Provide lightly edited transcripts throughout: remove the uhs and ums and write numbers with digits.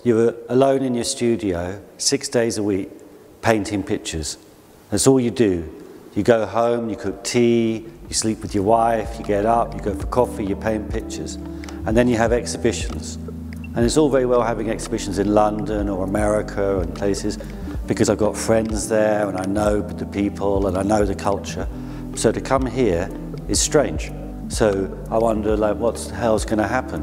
you're alone in your studio 6 days a week painting pictures. That's all you do. You go home, you cook tea, you sleep with your wife, you get up, you go for coffee, you paint pictures. And then you have exhibitions. And it's all very well having exhibitions in London or America and places, because I've got friends there and I know the people and I know the culture. So to come here is strange. So I wonder, like, what the hell's going to happen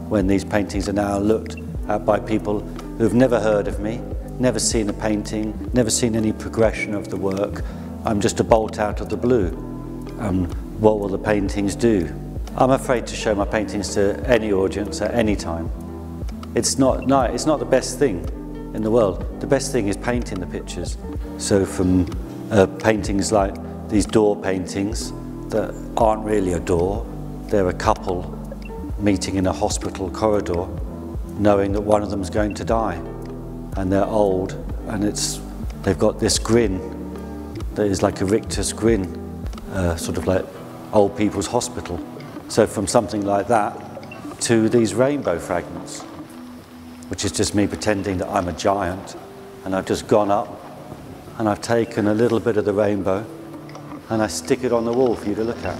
when these paintings are now looked at by people who've never heard of me, never seen a painting, never seen any progression of the work. I'm just a bolt out of the blue. What will the paintings do? I'm afraid to show my paintings to any audience at any time. It's not the best thing in the world. The best thing is painting the pictures. So from paintings like these door paintings that aren't really a door, they're a couple meeting in a hospital corridor, knowing that one of them is going to die, and they're old, and they've got this grin that is like a rictus grin, sort of like old people's hospital. So from something like that to these rainbow fragments, which is just me pretending that I'm a giant, and I've just gone up and I've taken a little bit of the rainbow and I stick it on the wall for you to look at.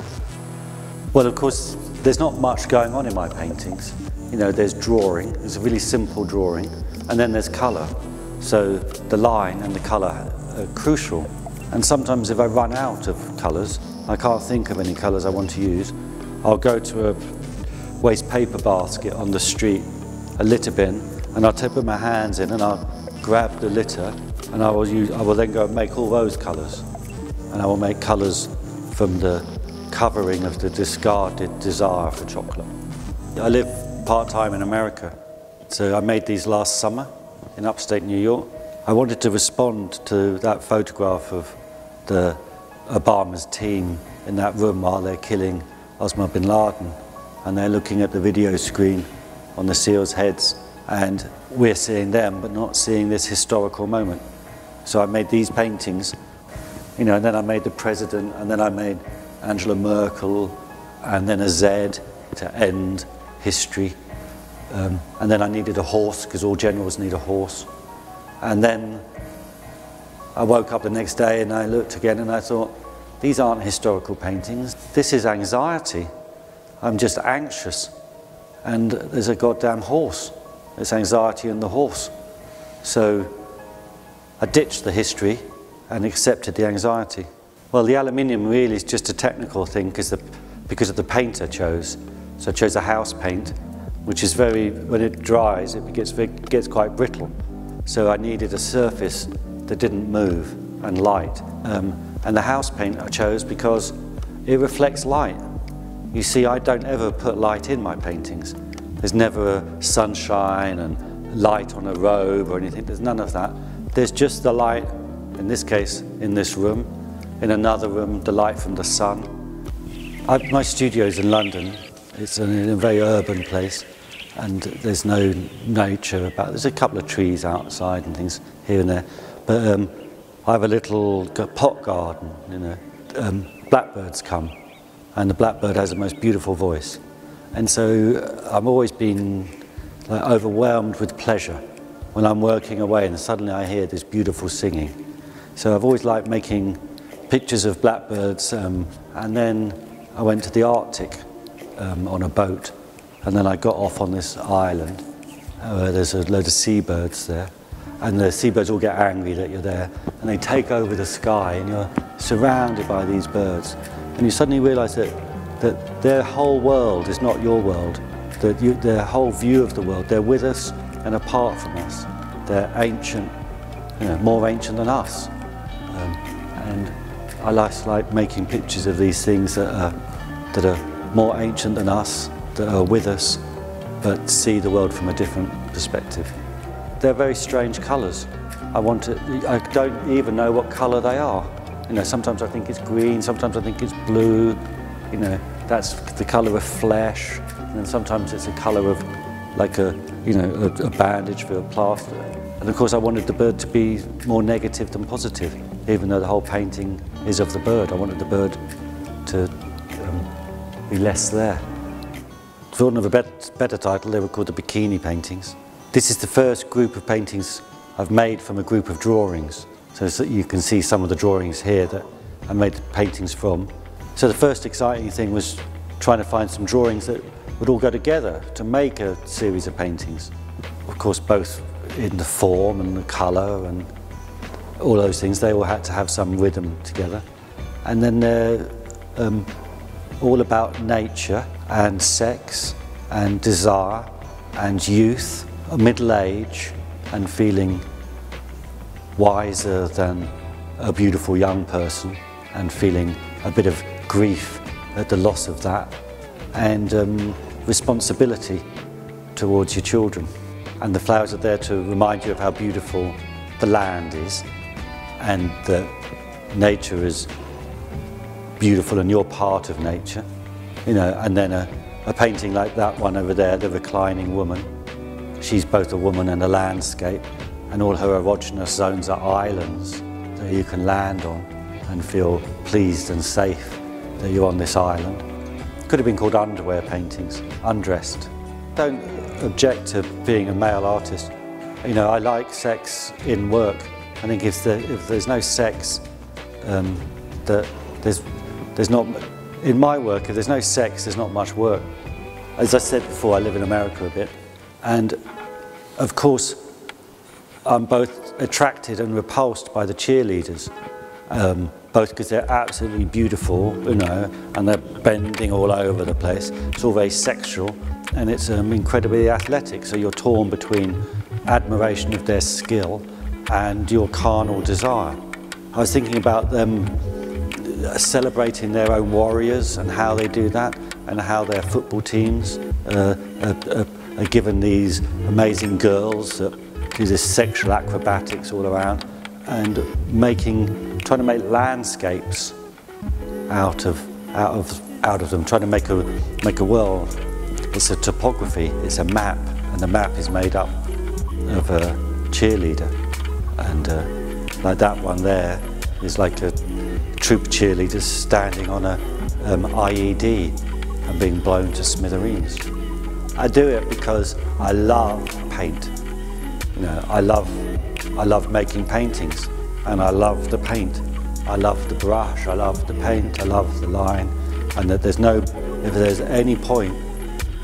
Well, of course, there's not much going on in my paintings. You know, there's drawing, it's a really simple drawing, and then there's colour. So the line and the colour are crucial. And sometimes if I run out of colours, I can't think of any colours I want to use, I'll go to a waste paper basket on the street, a litter bin, and I'll put my hands in and I'll grab the litter, and I will then go and make all those colours. And I will make colours from the covering of the discarded desire for chocolate. I live part-time in America, so I made these last summer in upstate New York. I wanted to respond to that photograph of the Obama's team in that room while they're killing Osama bin Laden, and they're looking at the video screen on the SEALs' heads, and we're seeing them but not seeing this historical moment. So I made these paintings, you know, and then I made the president, and then I made Angela Merkel, and then a Z to end history. And then I needed a horse, because all generals need a horse. And then I woke up the next day and I looked again and I thought, these aren't historical paintings, this is anxiety. I'm just anxious. And there's a goddamn horse. There's anxiety in the horse. So I ditched the history and accepted the anxiety. Well, the aluminium really is just a technical thing because of the paint I chose. So I chose a house paint, which is when it dries, it gets quite brittle. So I needed a surface that didn't move and light. And the house paint I chose because it reflects light. You see, I don't ever put light in my paintings. There's never sunshine and light on a robe or anything. There's none of that. There's just the light, in this case, in this room. In another room, the light from the sun. My studio's in London. It's in a very urban place, and there's no nature about. There's a couple of trees outside and things here and there, but I have a little pot garden. You know, blackbirds come, and the blackbird has the most beautiful voice, and so I've always been like overwhelmed with pleasure when I'm working away and suddenly I hear this beautiful singing. So I've always liked making pictures of blackbirds, and then I went to the Arctic on a boat, and then I got off on this island where there's a load of seabirds there, and the seabirds all get angry that you're there, and they take over the sky, and you're surrounded by these birds, and you suddenly realise that their whole world is not your world, that their whole view of the world, they're with us and apart from us. They're ancient, you know, more ancient than us, and I like making pictures of these things that are more ancient than us, that are with us, but see the world from a different perspective. They're very strange colours. I don't even know what colour they are. You know, sometimes I think it's green, sometimes I think it's blue. You know, that's the colour of flesh, and then sometimes it's a colour of like a bandage for a plaster. And of course I wanted the bird to be more negative than positive, even though the whole painting is of the bird. I wanted the bird to be less there. For want of a better title, they were called the Bikini Paintings. This is the first group of paintings I've made from a group of drawings. So you can see some of the drawings here that I made the paintings from. So the first exciting thing was trying to find some drawings that would all go together to make a series of paintings. Of course, both in the form and the colour and all those things, they all had to have some rhythm together. And then they're all about nature and sex and desire and youth, middle age and feeling wiser than a beautiful young person and feeling a bit of grief at the loss of that, and responsibility towards your children. And the flowers are there to remind you of how beautiful the land is and that nature is beautiful and you're part of nature. You know, and then a painting like that one over there, the reclining woman. She's both a woman and a landscape, and all her erogenous zones are islands that you can land on and feel pleased and safe that you're on this island. Could have been called underwear paintings, undressed. Don't object to being a male artist. You know, I like sex in work. I think if there's no sex, that there's not, in my work, if there's no sex, there's not much work. As I said before, I live in America a bit, and of course, I'm both attracted and repulsed by the cheerleaders, both because they're absolutely beautiful, you know, and they're bending all over the place. It's all very sexual, and it's incredibly athletic, so you're torn between admiration of their skill and your carnal desire. I was thinking about them celebrating their own warriors and how they do that, and how their football teams are given these amazing girls that do this sexual acrobatics all around, and trying to make landscapes out of them, trying to make a world. It's a topography, it's a map, and the map is made up of a cheerleader. And like that one there is like a troop of cheerleaders standing on a IED and being blown to smithereens. I do it because I love paint. You know, I love making paintings, and I love the paint. I love the brush, I love the paint, I love the line, and that if there's any point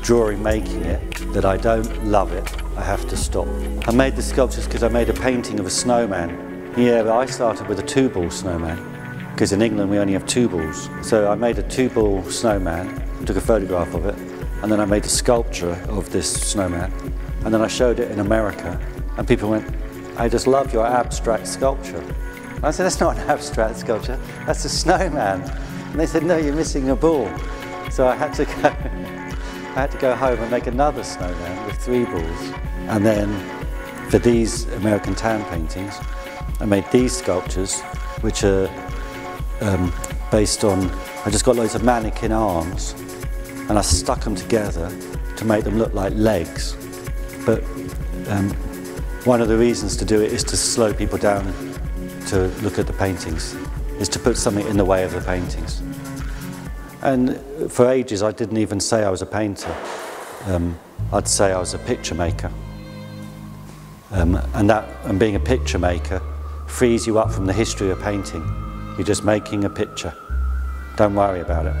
during making it that I don't love it, I have to stop. I made the sculptures because I made a painting of a snowman. Yeah, but I started with a 2-ball snowman, because in England we only have 2 balls. So I made a 2-ball snowman, took a photograph of it, and then I made a sculpture of this snowman, and then I showed it in America, and people went, "I just love your abstract sculpture." And I said, "That's not an abstract sculpture, that's a snowman." And they said, "No, you're missing a ball." So I had to go home and make another snowman with 3 balls. And then for these American tan paintings, I made these sculptures, which are based on, I just got loads of mannequin arms and I stuck them together to make them look like legs. But one of the reasons to do it is to slow people down to look at the paintings, is to put something in the way of the paintings. And for ages I didn't even say I was a painter. I'd say I was a picture maker. And being a picture maker frees you up from the history of painting. You're just making a picture. Don't worry about it.